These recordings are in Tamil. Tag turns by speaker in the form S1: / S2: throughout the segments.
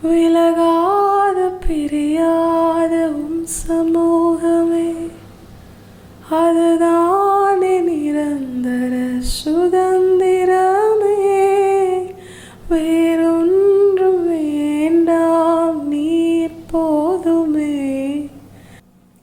S1: விலகாத பிரியாத சமூகமே, அதுதானே நிரந்தர சுதந்திரமே. வேறொன்றும் வேண்டாம், நீர் போதுமே.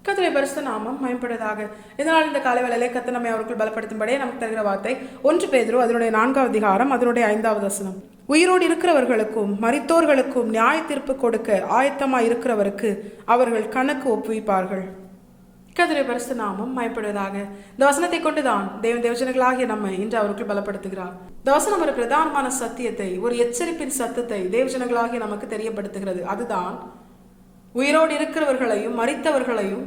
S1: கர்த்தருடைய பரிசுத்த நாமம் மகிமைப்படுவதாக. இதனால் இந்த காலை வேளையிலே கர்த்தர் நம்மை அவர்கள் பலப்படுத்தும்படியே நமக்கு தருகிற வார்த்தை 1 பேதுரு அதனுடைய 4வது அதிகாரம் அதனுடைய 5வது வசனம். உயிரோடு இருக்கிறவர்களுக்கும் மரித்தோர்களுக்கும் நியாய தீர்ப்பு கொடுக்க ஆயத்தமாய் இருக்கிறவருக்கு அவர்கள் கணக்கு ஒப்புவிப்பார்கள். கர்த்தருடைய பரிசுத்த நாமம் மகிமைப்படுவதாக. இந்த வசனத்தை கொண்டுதான் தேவஜனங்களாகிய நம்மை இன்று அவர்கள் பலப்படுத்துகிறார். இந்த வசனம் ஒரு பிரதானமான சத்தியத்தை, ஒரு எச்சரிப்பின் சத்தத்தை தேவஜனங்களாகிய நமக்கு தெரியப்படுத்துகிறது. அதுதான், உயிரோடு இருக்கிறவர்களையும் மரித்தவர்களையும்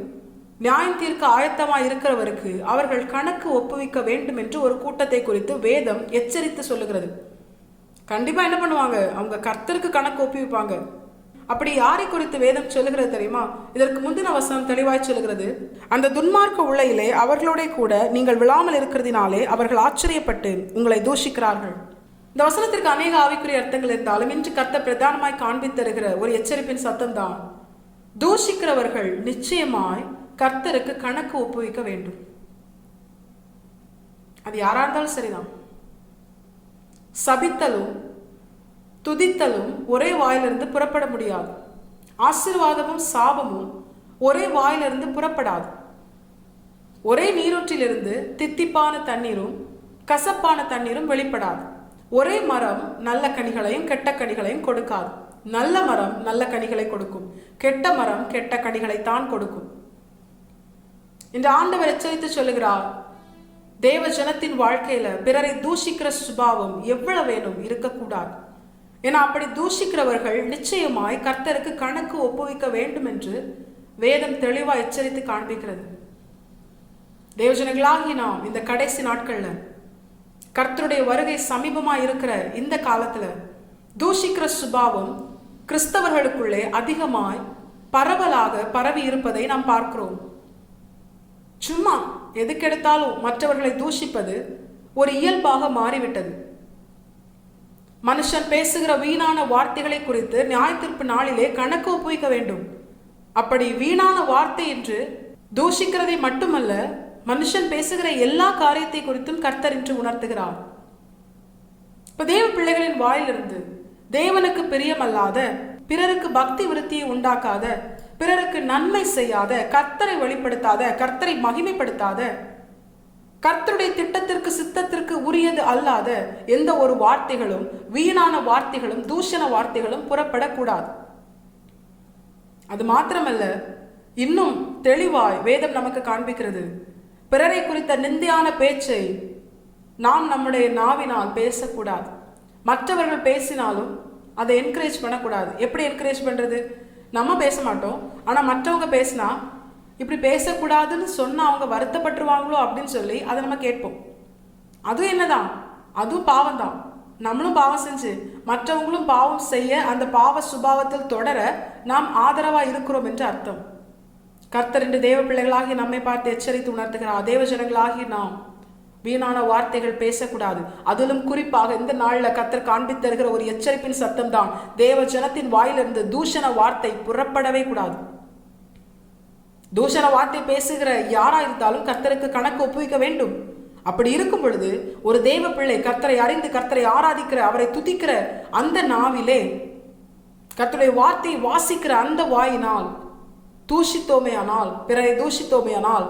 S1: நியாயம் தீர்க்க ஆயத்தமாய் இருக்கிறவருக்கு அவர்கள் கணக்கு ஒப்புவிக்க வேண்டும் என்று ஒரு கூட்டத்தை குறித்து வேதம் எச்சரித்து சொல்லுகிறது. கண்டிப்பா என்ன பண்ணுவாங்க? அவங்க கர்த்தருக்கு கணக்கு ஒப்புவிப்பாங்க. அப்படி யாரை குறித்து வேதம் சொல்லுகிறது தெரியுமா? இதற்கு முந்தின வசனம் தெளிவாய் சொல்லுகிறது, அந்த துன்மார்க்க உளையிலே அவர்களோட கூட நீங்கள் விழாமல் இருக்கிறதினாலே அவர்கள் ஆச்சரியப்பட்டு உங்களை தூஷிக்கிறார்கள். இந்த வசனத்திற்கு அநேக ஆவிக்குரிய அர்த்தங்கள் இருந்தாலும் இன்று கர்த்தர் பிரதானமாய் காண்பித்தருகிற ஒரு எச்சரிப்பின் சத்தம் தான், தூஷிக்கிறவர்கள் நிச்சயமாய் கர்த்தருக்கு கணக்கு ஒப்புவிக்க வேண்டும். அது யாரா இருந்தாலும் சரிதான். சபித்தலும் துதித்தலும் ஒரே வாயிலிருந்து புறப்பட முடியாது. ஆசீர்வாதமும் சாபமும் ஒரே வாயிலிருந்து புறப்படாது. ஒரே நீரூற்றிலிருந்து தித்திப்பான தண்ணீரும் கசப்பான தண்ணீரும் வெளிப்படாது. ஒரே மரம் நல்ல கனிகளையும் கெட்ட கனிகளையும் கொடுக்காது. நல்ல மரம் நல்ல கனிகளை கொடுக்கும், கெட்ட மரம் கெட்ட கனிகளை தான் கொடுக்கும். இந்த ஆண்டவர் எச்சரித்து சொல்லுகிறார், தேவ ஜனத்தின் வாழ்க்கையில பிறரை தூஷிக்கிற சுபாவம் எவ்வளவு வேணும் இருக்கக்கூடாது. ஏன்னா அப்படி தூஷிக்கிறவர்கள் நிச்சயமாய் கர்த்தருக்கு கணக்கு ஒப்புவிக்க வேண்டும் என்று வேதம் தெளிவா எச்சரித்து காண்பிக்கிறது. தேவஜனங்களாகி நாம் இந்த கடைசி நாட்கள்ல கர்த்தருடைய வருகை சமீபமா இருக்கிற இந்த காலத்துல தூஷிக்கிற சுபாவம் கிறிஸ்தவர்களுக்குள்ளே அதிகமாய் பரவலாக பரவி இருப்பதை நாம் பார்க்கிறோம். சும்மா எதுக்கெடுத்தாலும் மற்றவர்களை தூஷிப்பது ஒரு இயல்பாக மாறிவிட்டது. மனுஷன் பேசுகிற வீணான வார்த்தைகளை குறித்து நியாயத்தீர்ப்பு நாளிலே கணக்கு ஒப்புவிக்க வேண்டும். அப்படி வீணான வார்த்தை என்று தூஷிக்கிறதை மட்டுமல்ல, மனுஷன் பேசுகிற எல்லா காரியத்தை குறித்தும் கர்த்தர் என்று உணர்த்துகிறார். இப்ப தேவ பிள்ளைகளின் வாயிலிருந்து தேவனுக்கு பிரியமல்லாத, பிறருக்கு பக்தி விருத்தியை உண்டாக்காத, பிறருக்கு நன்மை செய்யாத, கர்த்தரை வெளிப்படுத்தாத, கர்த்தரை மகிமைப்படுத்தாத, கர்த்தருடைய திட்டத்திற்கு சித்தத்திற்கு உரியது அல்லாத எந்த ஒரு வார்த்தைகளும், வீணான வார்த்தைகளும், தூஷண வார்த்தைகளும் புறப்படக்கூடாது. அது மாத்திரமல்ல, இன்னும் தெளிவாய் வேதம் நமக்கு காண்பிக்கிறது, பிறரை குறித்த நிந்தையான பேச்சை நாம் நம்முடைய நாவினால் பேசக்கூடாது. மற்றவர்கள் பேசினாலும் அதை என்கரேஜ் பண்ணக்கூடாது. எப்படி என்கரேஜ் பண்றது? நம்ம பேச மாட்டோம், ஆனா மற்றவங்க பேசினா இப்படி பேசக்கூடாதுன்னு சொன்னா அவங்க வருத்தப்பட்டுருவாங்களோ அப்படின்னு சொல்லி அதை நம்ம கேட்போம். அதுவும் என்னதான், அதுவும் பாவம் தான். நம்மளும் பாவம் செஞ்சு மற்றவங்களும் பாவம் செய்ய அந்த பாவ சுபாவத்தில் தொடர நாம் ஆதரவா இருக்கிறோம் என்று அர்த்தம். கர்த்தர் என்று தேவ பிள்ளைகளாகி நம்மை பார்த்து எச்சரித்து உணர்த்துகிறார். தேவ ஜனங்களாகி நாம் வீணான வார்த்தைகள் பேசக்கூடாது. அதிலும் குறிப்பாக இந்த நாளில் கர்த்தர் காண்பித்தருகிற ஒரு எச்சரிப்பின் சத்தம் தான், தேவ ஜனத்தின் வாயிலிருந்து தூஷண வார்த்தை புறப்படவே கூடாது. தூஷண வார்த்தை பேசுகிற யாரா இருந்தாலும் கர்த்தருக்கு கணக்கு ஒப்புவிக்க வேண்டும். அப்படி இருக்கும் பொழுது ஒரு தேவ பிள்ளை கர்த்தரை அறிந்து கர்த்தரை ஆராதிக்கிற, அவரை துதிக்கிற அந்த நாவிலே, கர்த்தருடைய வார்த்தையை வாசிக்கிற அந்த வாயினால் தூஷித்தோமேயானால், பிறரை தூஷித்தோமேயானால்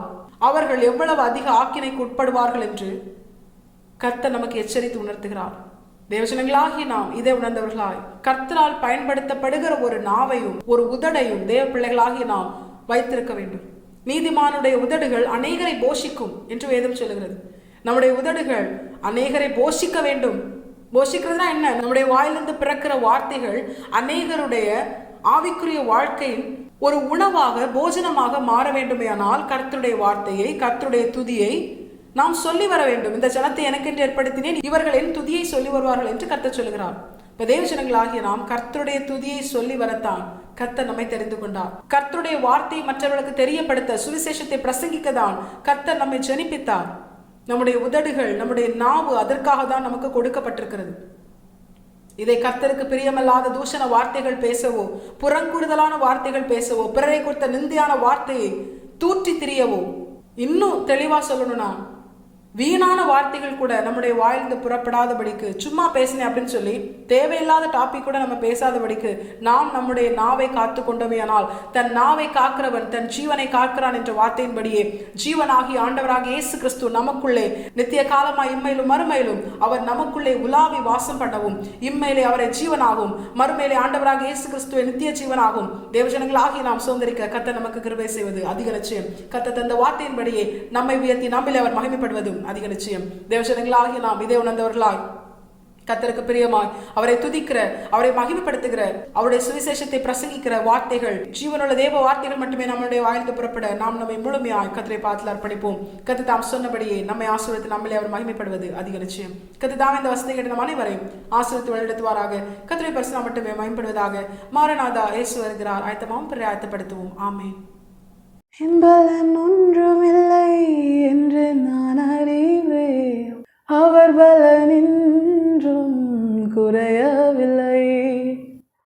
S1: அவர்கள் எவ்வளவு அதிக ஆக்கினைக்கு உட்படுவார்கள் என்று கர்த்தர் நமக்கு எச்சரித்து உணர்த்துகிறார். தேவஜனங்களாகி நாம் இதை உணர்ந்தவர்களாய் கர்த்தரால் பயன்படுத்தப்படுகிற ஒரு நாவையும் ஒரு உதடையும் தேவ பிள்ளைகளாகி நாம் வைத்திருக்க வேண்டும். நீதிமானுடைய உதடுகள் அநேகரை போஷிக்கும் என்று வேதம் சொல்லுகிறது. நம்முடைய உதடுகள் அநேகரை போஷிக்க வேண்டும். போஷிக்கிறதுனா என்ன? நம்முடைய வாயிலிருந்து பிறக்கிற வார்த்தைகள் அநேகருடைய ஆவிக்குரிய வாழ்க்கையின் ஒரு உணவாக, போஜனமாக மாற வேண்டுமேயானால் கர்த்தருடைய வார்த்தையை, கர்த்தருடைய துதியை நாம் சொல்லி வர வேண்டும். இந்த ஜனத்தை எனக்கென்று ஏற்படுத்தினேன், இவர்கள் என் துதியை சொல்லி வருவார்கள் என்று கர்த்தர் சொல்லுகிறார். இப்ப தேவஜனங்களாகிய நாம் கர்த்தருடைய துதியை சொல்லி வரத்தான் கர்த்தர் நம்மை தெரிந்து கொண்டார். கர்த்தருடைய வார்த்தையை மற்றவர்களுக்கு தெரியப்படுத்த, சுவிசேஷத்தை பிரசங்கிக்க தான் கர்த்தர் நம்மை ஜனிப்பித்தார். நம்முடைய உதடுகள், நம்முடைய நாவு அதற்காக தான் நமக்கு கொடுக்கப்பட்டிருக்கிறது. இதை கர்த்தருக்கு பிரியமல்லாத தூஷண வார்த்தைகள் பேசவோ, புறங்கூறுதலான வார்த்தைகள் பேசவோ, பிறரை குறித்த நிந்தையான வார்த்தையை தூற்றி திரியவோ, இன்னும் தெளிவா சொல்லணும்னா வீணான வார்த்தைகள் கூட நம்முடைய வாயிலிருந்து புறப்படாதபடிக்கு, சும்மா பேசினேன் அப்படின்னு சொல்லி தேவையில்லாத டாபிக் கூட நம்ம பேசாதபடிக்கு நாம் நம்முடைய நாவை காத்து கொண்டோமேயானால், தன் நாவை காக்கிறவன் தன் ஜீவனை காக்கிறான் என்ற வார்த்தையின்படியே ஜீவனாகி ஆண்டவராக இயேசு கிறிஸ்து நமக்குள்ளே நித்திய காலமாய் இம்மையிலும் மறுமையிலும் அவர் நமக்குள்ளே உலாவி வாசம் பண்ணவும், இம்மையிலே அவரை ஜீவனாகும், மறுமையிலே ஆண்டவராக இயேசு கிறிஸ்துவை நித்திய ஜீவனாகும் தேவஜனங்களாகி நாம் சுதந்திரிக்க கர்த்தர் நமக்கு கிருபை செய்வது அதிக நிச்சயம். கர்த்தர் தந்த வார்த்தையின்படியே நம்மை உயர்த்தி நம்மிலே அவர் மகிமைப்படுவதும் அதிக நிச்சயம். தேவஜனங்களாகி நாம் இதை உணர்ந்தவர்களாய் கர்த்தருக்கு பிரியமாய் அவரை துதிக்கிற, அவரை மகிமைப்படுத்துகிற, அவருடைய சுவிசேஷத்தை பிரசங்கிக்கிற வார்த்தைகள், ஜீவனுள்ள தேவ வார்த்தைகள் மட்டுமே நம்முடைய வாயிலிருந்து புறப்பட நாம் நம்மை முழுமையாய் கர்த்தரை பார்த்து அர்ப்பணிப்போம். கர்த்தர் தாம் சொன்னபடியே நம்மை ஆசீர்வதித்து நம்மளே அவர் மகிமைப்படுவது அதிக நிச்சயம். கர்த்தர் தாம் இந்த வசனத்தை கேட்ட நம் அனைவரையும் ஆசீர்வதித்து வழிநடத்துவாராக. கர்த்தரை பரிசுத்தம் மட்டுமே மகிமைப்படுவதாக. மாரநாதா இயேசு வருகிறார். ஆயத்தமாம் பிறரை ஆயத்தப்படுத்துவோம். ஆமென்.
S2: பலன் ஒன்றுமில்லை என்று நான் அறிவேன், அவர் பலனின்றும் குறையவில்லை.